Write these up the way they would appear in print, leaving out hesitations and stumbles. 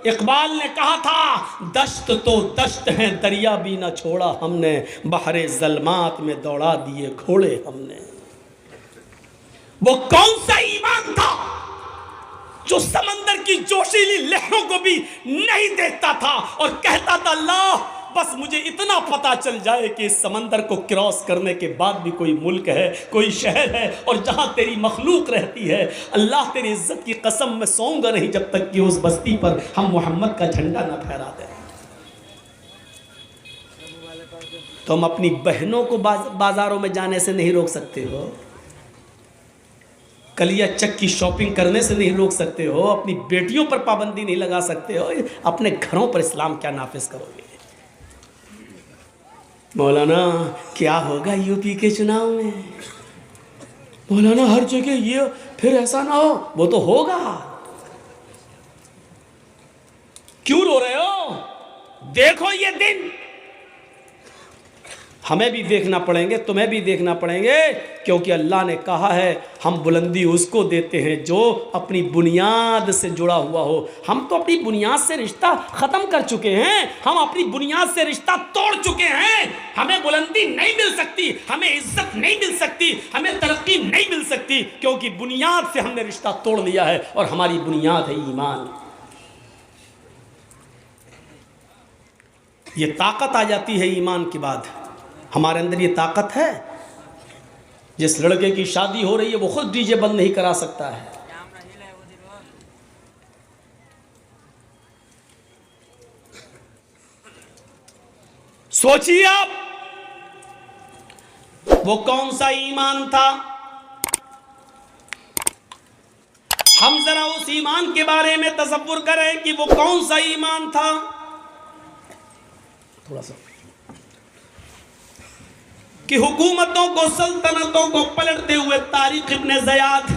इकबाल ने कहा था, दश्त तो दश्त है दरिया भी न छोड़ा हमने, बहरे ज़ल्मात में दौड़ा दिए घोड़े हमने। वो कौन सा ईमान था जो समंदर की जोशीली लहरों को भी नहीं देखता था और कहता था, अल्लाह बस मुझे इतना पता चल जाए कि इस समंदर को क्रॉस करने के बाद भी कोई मुल्क है, कोई शहर है और जहां तेरी मखलूक रहती है, अल्लाह तेरी इज्जत की कसम मैं सोऊंगा नहीं जब तक कि उस बस्ती पर हम मोहम्मद का झंडा न फहरा दें। तुम अपनी बहनों को बाजारों में जाने से नहीं रोक सकते हो, कलिया चक की शॉपिंग करने से नहीं रोक सकते हो, अपनी बेटियों पर पाबंदी नहीं लगा सकते हो, अपने घरों पर इस्लाम क्या नाफिज करोगे? मौलाना क्या होगा यूपी के चुनाव में? मौलाना हर जगह ये, फिर ऐसा ना हो। वो तो होगा। क्यों रो रहे हो? देखो ये दिन हमें भी देखना पड़ेंगे, तुम्हें भी देखना पड़ेंगे, क्योंकि अल्लाह ने कहा है हम बुलंदी उसको देते हैं जो अपनी बुनियाद से जुड़ा हुआ हो। हम तो अपनी बुनियाद से रिश्ता ख़त्म कर चुके हैं, हम अपनी बुनियाद से रिश्ता तोड़ चुके हैं। हमें बुलंदी नहीं मिल सकती, हमें इज्जत नहीं मिल सकती, हमें तरक्की नहीं मिल सकती, क्योंकि बुनियाद से हमने रिश्ता तोड़ लिया है और हमारी बुनियाद है ईमान। ये ताकत आ जाती है ईमान के बाद। हमारे अंदर ये ताकत है। जिस लड़के की शादी हो रही है वो खुद डीजे बंद नहीं करा सकता है। सोचिए आप, वो कौन सा ईमान था? हम जरा उस ईमान के बारे में तसव्वुर करें कि वो कौन सा ईमान था। थोड़ा सा कि हुकूमतों को, सल्तनतों को पलटते हुए तारिक इब्ने ज़ियाद,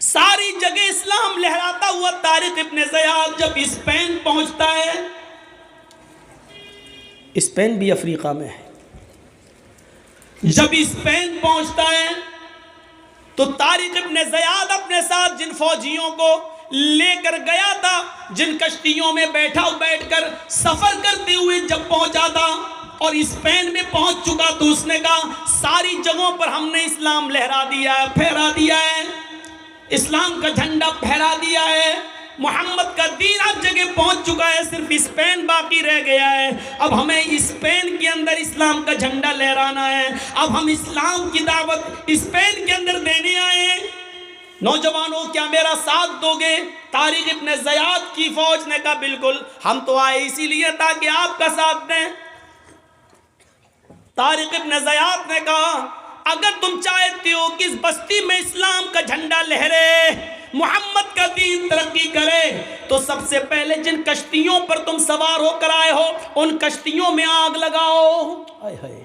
सारी जगह इस्लाम लहराता हुआ तारिक इब्ने ज़ियाद जब स्पेन पहुंचता है, स्पेन भी अफ्रीका में है, जब स्पेन पहुंचता है तो तारिक इब्ने ज़ियाद अपने साथ जिन फौजियों को लेकर गया था, जिन कश्तियों में बैठकर सफर करते हुए जब पहुंचा था और स्पेन में पहुंच चुका तो उसने कहा सारी जगहों पर हमने इस्लाम लहरा दिया है, फहरा दिया है, इस्लाम का झंडा फहरा दिया है, मोहम्मद का दीन हर जगह पहुंच चुका है, सिर्फ स्पेन बाकी रह गया है। अब हमें स्पेन के अंदर इस्लाम का झंडा लहराना है। अब हम इस्लाम की दावत स्पेन के अंदर देने आए हैं। नौजवानों क्या मेरा साथ दोगे? तारिक इब्ने ज़ियाद की फौज ने कहा बिल्कुल, हम तो आए इसीलिए ताकि आपका साथ दें। तारिक इब्ने ज़ियाद ने कहा अगर तुम चाहते हो कि इस बस्ती में इस्लाम का झंडा लहरे, मोहम्मद का दीन तरक्की करे, तो सबसे पहले जिन कश्तियों पर तुम सवार होकर आए हो उन कश्तियों में आग लगाओ। हाय हाय,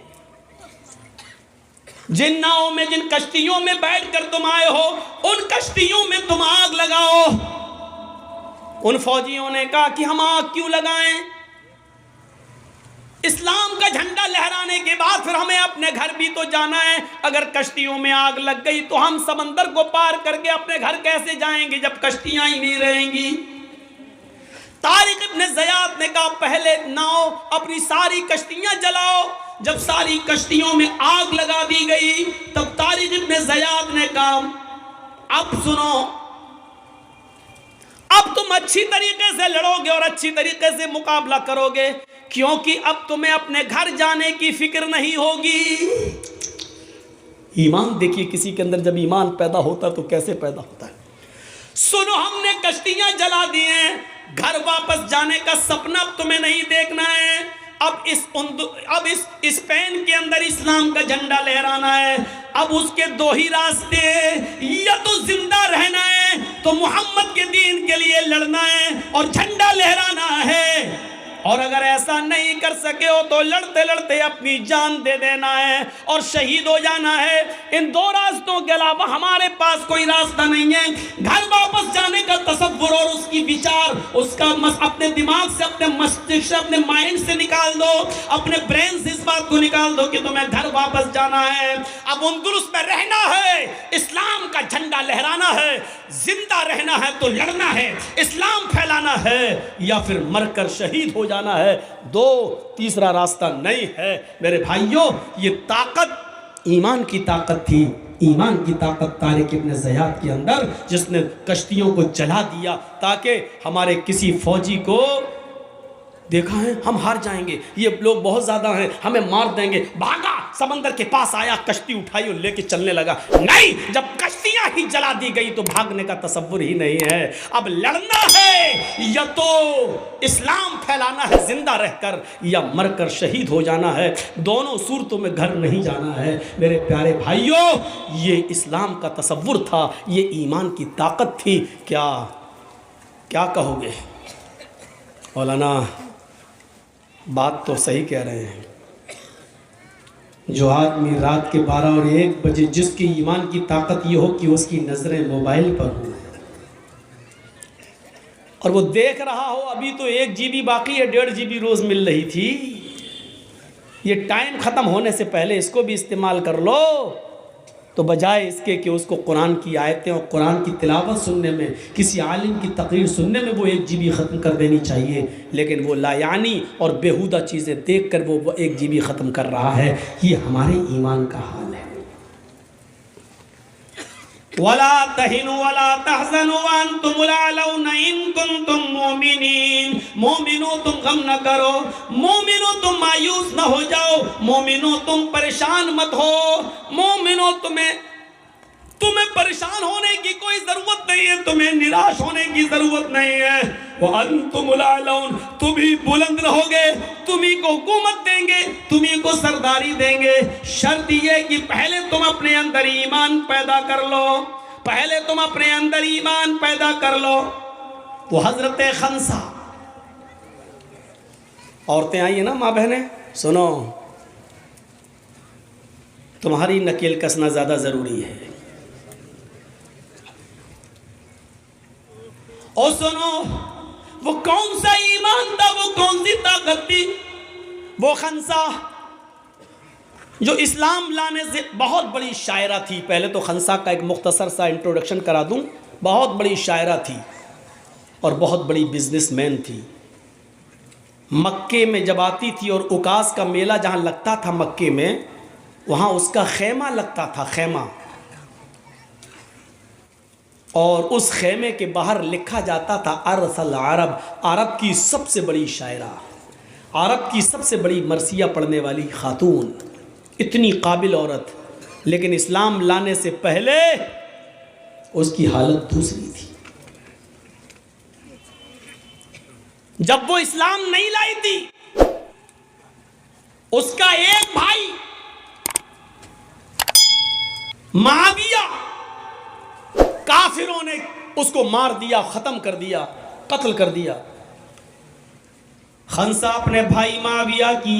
जिन नावों में, जिन कश्तियों में बैठकर तुम आए हो उन कश्तियों में तुम आग लगाओ। उन फौजियों ने कहा कि हम आग क्यों लगाएं? इस्लाम का झंडा लहराने के बाद फिर हमें अपने घर भी तो जाना है। अगर कश्तियों में आग लग गई तो हम समंदर को पार करके अपने घर कैसे जाएंगे जब कश्तियां ही नहीं रहेंगी? तारिक इब्ने ज़ियाद ने कहा पहले नाव अपनी सारी कश्तियां जलाओ। जब सारी कश्तियों में आग लगा दी गई तब तारिक इब्ने ज़ियाद ने कहा अब सुनो, अब तुम अच्छी तरीके से लड़ोगे और अच्छी तरीके से मुकाबला करोगे, क्योंकि अब तुम्हें अपने घर जाने की फिक्र नहीं होगी। ईमान देखिए, किसी के अंदर जब ईमान पैदा होता है तो कैसे पैदा होता है। सुनो, हमने कश्तियां जला दी हैं, घर वापस जाने का सपना अब तुम्हें नहीं देखना है। अब इस स्पेन के अंदर इस्लाम का झंडा लहराना है। अब उसके दो ही रास्ते, या तो जिंदा रहना है तो मोहम्मद के दीन के लिए लड़ना है और झंडा लहराना है, और अगर ऐसा नहीं कर सके हो तो लड़ते लड़ते अपनी जान दे देना है और शहीद हो जाना है। इन दो रास्तों के अलावा हमारे पास कोई रास्ता नहीं है। घर वापस जाने का तसव्वुर और उसकी विचार, उसका अपने दिमाग से, अपने मस्तिष्क अपने माइंड से निकाल दो, अपने ब्रेन से इस बात को निकाल दो कि तुम्हें घर वापस जाना है, अब उनदुरुस में रहना है, इस्लाम का झंडा लहराना है, जिंदा रहना है तो लड़ना है, इस्लाम फैलाना है, या फिर मरकर शहीद हो जाना है। दो, तीसरा रास्ता नहीं है। मेरे भाइयों, ये ताकत ईमान की ताकत थी, ईमान की ताकत तारिक इब्न ज़ियाद के अंदर, जिसने कश्तियों को जला दिया ताकि हमारे किसी फौजी को देखा है हम हार जाएंगे, ये लोग बहुत ज़्यादा हैं, हमें मार देंगे, भागा, समंदर के पास आया, कश्ती उठाई और लेके चलने लगा। नहीं, जब कश्तियां ही जला दी गई तो भागने का तसव्वुर ही नहीं है। अब लड़ना है, या तो इस्लाम फैलाना है जिंदा रहकर, या मरकर शहीद हो जाना है। दोनों सूरतों में घर नहीं जाना है। मेरे प्यारे भाइयों, ये इस्लाम का तसव्वुर था, ये ईमान की ताकत थी। क्या क्या कहोगे मौलाना? बात तो सही कह रहे हैं। जो आदमी रात के 12 और 1 बजे, जिसकी ईमान की ताकत ये हो कि उसकी नज़रें मोबाइल पर हो और वो देख रहा हो अभी तो 1 GB बाकी है, 1.5 GB रोज़ मिल रही थी, ये टाइम ख़त्म होने से पहले इसको भी इस्तेमाल कर लो, तो बजाय इसके कि उसको कुरान की आयतें और कुरान की तिलावत सुनने में, किसी आलिम की तकरीर सुनने में वो 1 GB ख़त्म कर देनी चाहिए, लेकिन वो लायानी और बेहुदा चीज़ें देख कर वो 1 GB ख़त्म कर रहा है। ये हमारे ईमान का हाल है। वला तहिनु वला तहज़नु व अंतुमुल अलौना इन कुंतुम मुमिनीन। मोमिनो तुम गम न करो, मोमिनो तुम मायूस न हो जाओ, मोमिनो तुम परेशान मत हो, मोमिनो तुम्हें परेशान होने की कोई जरूरत नहीं है, तुम्हें निराश होने की जरूरत नहीं है। व अंतुमुल अलौन, तुम ही बुलंद रहोगे, तुम ही को हुकूमत देंगे, तुम ही को सरदारी देंगे। शर्त यह कि पहले तुम अपने अंदर ईमान पैदा कर लो, पहले तुम अपने अंदर ईमान पैदा कर लो। वो हजरत खंसा, औरतें आई है ना, माँ बहनें, सुनो, तुम्हारी नकेल कसना ज्यादा जरूरी है। और सुनो, वो कौन सा ईमान था, वो कौन सी ताकत थी? वो खंसा जो इस्लाम लाने से बहुत बड़ी शायरा थी। पहले तो खंसा का एक मुख्तसर सा इंट्रोडक्शन करा दूं। बहुत बड़ी शायरा थी और बहुत बड़ी बिजनेसमैन थी। मक्के में जब आती थी और उकास का मेला जहाँ लगता था मक्के में, वहाँ उसका खेमा लगता था, खेमा, और उस खेमे के बाहर लिखा जाता था अरसल अरब, अरब की सबसे बड़ी शायरा, अरब की सबसे बड़ी मरसिया पढ़ने वाली खातून, इतनी काबिल औरत। लेकिन इस्लाम लाने से पहले उसकी हालत दूसरी थी। जब वो इस्लाम नहीं लाई थी, उसका एक भाई मुआविया, काफिरों ने उसको मार दिया, खत्म कर दिया, कत्ल कर दिया। खंसा अपने भाई मुआविया की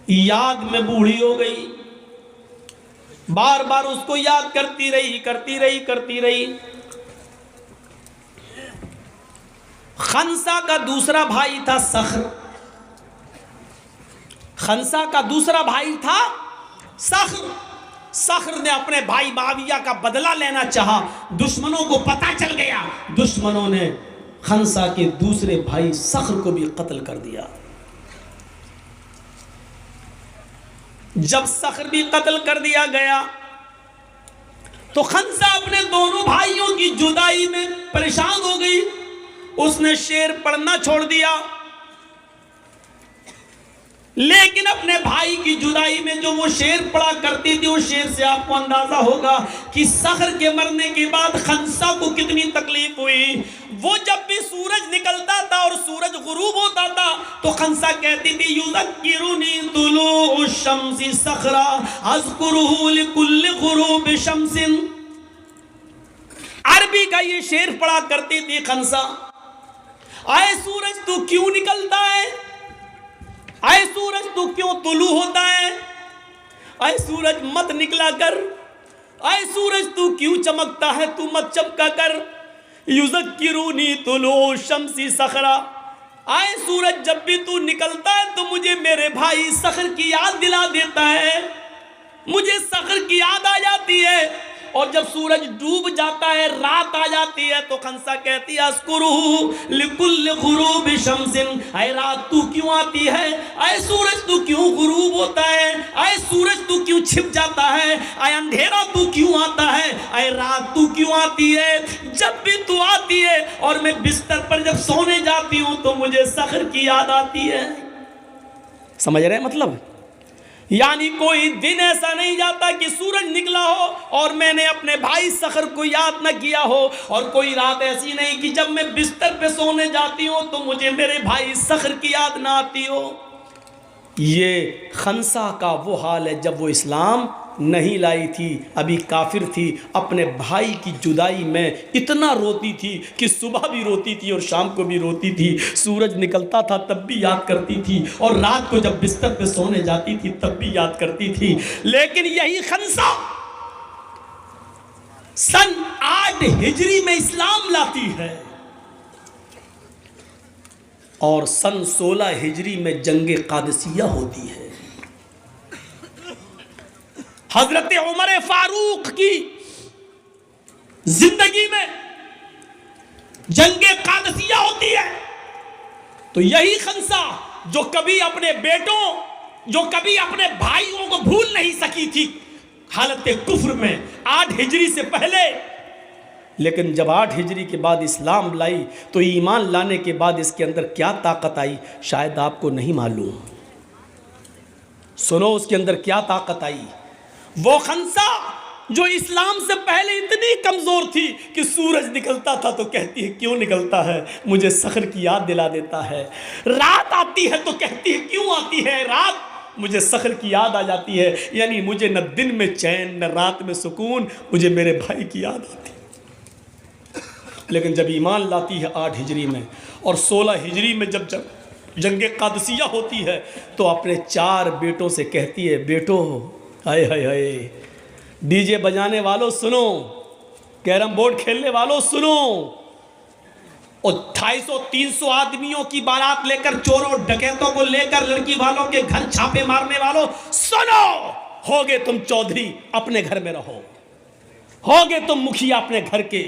याद में बूढ़ी हो गई, बार बार उसको याद करती रही। खंसा का दूसरा भाई था सख्र, खंसा का दूसरा भाई था सख्र। सख्र ने अपने भाई मुआविया का बदला लेना चाहा, दुश्मनों को पता चल गया, दुश्मनों ने खंसा के दूसरे भाई सख्र को भी कत्ल कर दिया। जब सख्र भी कत्ल कर दिया गया तो खंसा अपने दोनों भाइयों की जुदाई में परेशान हो गई। उसने शेर पढ़ना छोड़ दिया, लेकिन अपने भाई की जुदाई में जो वो शेर पढ़ा करती थी, उस शेर से आपको अंदाजा होगा कि सख्र के मरने के बाद खंसा को कितनी तकलीफ हुई। वो जब भी सूरज निकलता था और सूरज गुरूब होता था तो खंसा कहती थी, युज़क्किरुनी तुलूउ शम्सी सख्रा अज़कुरुहु लिकुल्लि गुरूबि शम्सिन। अरबी का ये शेर पढ़ा करती थी खंसा, आए सूरज तू क्यों निकलता है, आए सूरज तू क्यों तुलू होता है, आए सूरज मत निकला कर, आए सूरज तू क्यों चमकता है, तू मत चमका कर। युज़क्किरुनी तुलू शम्सी सखरा, आए सूरज जब भी तू निकलता है तो मुझे मेरे भाई सखर की याद दिला देता है, मुझे सखर की याद आ जाती है। और जब सूरज डूब जाता है, रात आ जाती है, तो खंसा कहती है अस्कुरू लिकुल्ल गुरूब शम्सिन, ऐ रात तू क्यों आती है, ऐ सूरज तू क्यों गुरूब होता है, ऐ सूरज तू क्यों छिप जाता है, ऐ अंधेरा तू क्यों आता है, ऐ रात तू क्यों आती है। जब भी तू आती है और मैं बिस्तर पर जब सोने जाती हूं तो मुझे सखर की याद आती है। समझ रहे हैं मतलब? यानी कोई दिन ऐसा नहीं जाता कि सूरज निकला हो और मैंने अपने भाई सखर को याद न किया हो, और कोई रात ऐसी नहीं कि जब मैं बिस्तर पे सोने जाती हूँ तो मुझे मेरे भाई सखर की याद ना आती हो। ये खंसा का वो हाल है जब वो इस्लाम नहीं लाई थी, अभी काफिर थी, अपने भाई की जुदाई में इतना रोती थी कि सुबह भी रोती थी और शाम को भी रोती थी। सूरज निकलता था तब भी याद करती थी, और रात को जब बिस्तर पे सोने जाती थी तब भी याद करती थी। लेकिन यही खंसा सन 8 हिजरी में इस्लाम लाती है और सन 16 हिजरी में जंगे कादसिया होती है। हजरत उमर फारूक की जिंदगी में जंगे कादसिया होती है। तो यही खंसा जो कभी अपने बेटों, जो कभी अपने भाइयों को भूल नहीं सकी थी हालत कुफ्र में 8 हिजरी से पहले, लेकिन जब 8 हिजरी के बाद इस्लाम लाई तो ईमान लाने के बाद इसके अंदर क्या ताकत आई शायद आपको नहीं मालूम। सुनो उसके अंदर क्या ताकत आई। वो खंसा जो इस्लाम से पहले इतनी कमजोर थी कि सूरज निकलता था तो कहती है क्यों निकलता है, मुझे सखर की याद दिला देता है। रात आती है तो कहती है क्यों आती है रात, मुझे सखर की याद आ जाती है। यानी मुझे न दिन में चैन न रात में सुकून, मुझे मेरे भाई की याद आती है। लेकिन जब ईमान लाती है 8 हिजरी में और 16 हिजरी में जब जंगे कादसिया होती है तो अपने 4 बेटों से कहती है बेटो, हाय हाय हाय, डीजे बजाने वालों सुनो, कैरम बोर्ड खेलने वालों सुनो, और 250-300 आदमियों की बारात लेकर, चोरों डकैतों को लेकर लड़की वालों के घर छापे मारने वालों सुनो, होगे तुम चौधरी अपने घर में रहो, होगे तुम मुखिया अपने घर के,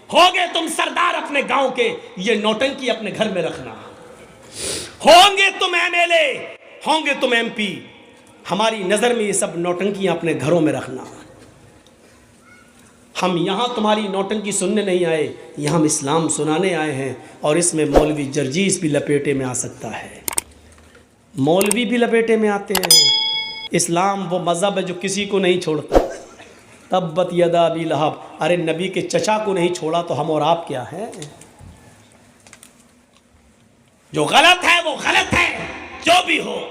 होगे तुम सरदार अपने गांव के, ये नौटंकी अपने घर में रखना, होंगे तुम एमएलए, होंगे तुम एमपी, हमारी नजर में ये सब नौटंकियां अपने घरों में रखना। हम यहां तुम्हारी नौटंकी सुनने नहीं आए, यहां हम इस्लाम सुनाने आए हैं। और इसमें मौलवी जर्जीस भी लपेटे में आ सकता है, मौलवी भी लपेटे में आते हैं। इस्लाम वो मज़हब है जो किसी को नहीं छोड़ता। तब्बत यदा अबी लहब, अरे नबी के चचा को नहीं छोड़ा तो हम और आप क्या है। जो गलत है वो गलत है, जो भी हो।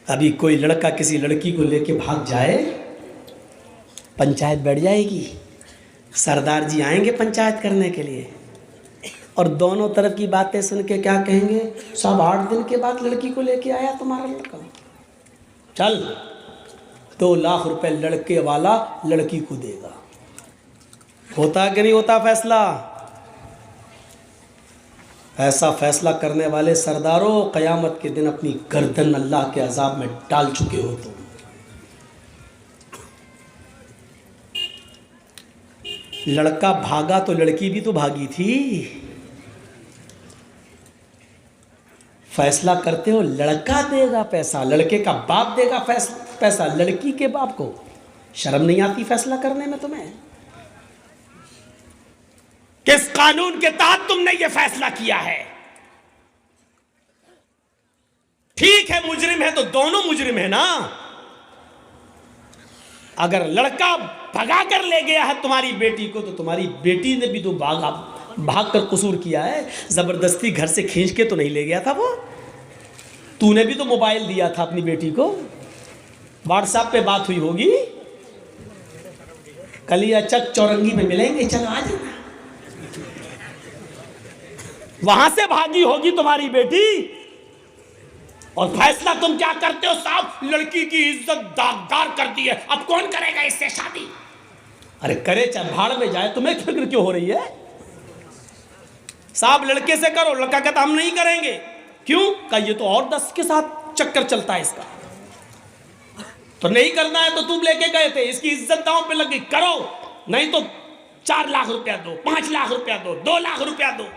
अभी कोई लड़का किसी लड़की को लेके भाग जाए, पंचायत बैठ जाएगी, सरदार जी आएंगे पंचायत करने के लिए, और दोनों तरफ की बातें सुन के क्या कहेंगे, सब 8 दिन के बाद लड़की को लेके आया तुम्हारा लड़का, चल 2 लाख रुपए लड़के वाला लड़की को देगा। होता कि नहीं होता फैसला? ऐसा फैसला करने वाले सरदारों, क़यामत के दिन अपनी गर्दन अल्लाह के अजाब में डाल चुके हो तुम। लड़का भागा तो लड़की भी तो भागी थी। फैसला करते हो लड़का देगा पैसा, लड़के का बाप देगा पैसा लड़की के बाप को। शर्म नहीं आती फैसला करने में तुम्हें? किस कानून के तहत तुमने ये फैसला किया है? ठीक है मुजरिम है तो दोनों मुजरिम है ना। अगर लड़का भगा कर ले गया है तुम्हारी बेटी को तो तुम्हारी बेटी ने भी तो भाग कर कसूर किया है। जबरदस्ती घर से खींच के तो नहीं ले गया था वो, तूने भी तो मोबाइल दिया था अपनी बेटी को, व्हाट्सएप पे बात हुई होगी, कलिया चक चौरंगी में मिलेंगे, चलो आ जाना। वहां से भागी होगी तुम्हारी बेटी, और फैसला तुम क्या करते हो साहब, लड़की की इज्जत दागदार कर दी है, अब कौन करेगा इससे शादी। अरे करे चाहे भाड़ में जाए, तुम्हें फिक्र क्यों हो रही है? साहब लड़के से करो, लड़का कहता हम नहीं करेंगे। क्यों? का ये तो और 10 के साथ चक्कर चलता है इसका, तो नहीं करना है तो तुम लेके गए थे, इसकी इज्जत दांव पे लगी, करो नहीं तो 4 लाख रुपया दो, 5 लाख रुपया दो, 2 लाख रुपया दो।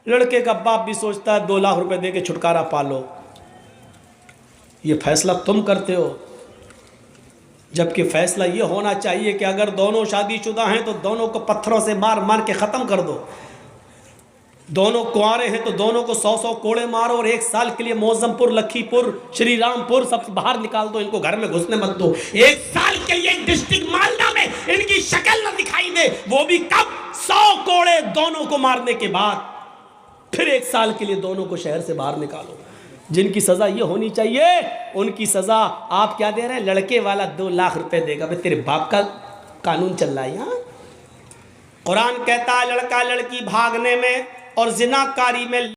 लड़के का बाप भी सोचता है 2 लाख रुपए दे के छुटकारा पालो। ये फैसला तुम करते हो, जबकि फैसला ये होना चाहिए कि अगर दोनों शादीशुदा हैं तो दोनों को पत्थरों से मार मार के ख़त्म कर दो, दोनों कुंवारे हैं तो दोनों को 100-100 कोड़े मारो और 1 साल के लिए मौजमपुर, लखीपुर, श्री रामपुर सब बाहर निकाल दो, इनको घर में घुसने मत दो। 1 साल के लिए डिस्ट्रिक्ट मालदा में इनकी शक्ल न दिखाई दे, वो भी कब? 100 कोड़े दोनों को मारने के बाद, फिर 1 साल के लिए दोनों को शहर से बाहर निकालो। जिनकी सजा ये होनी चाहिए उनकी सजा आप क्या दे रहे हैं? लड़के वाला 2 लाख रुपए देगा। भाई तेरे बाप का कानून चल रहा है यहाँ। कुरान कहता है लड़का लड़की भागने में और जिनाकारी में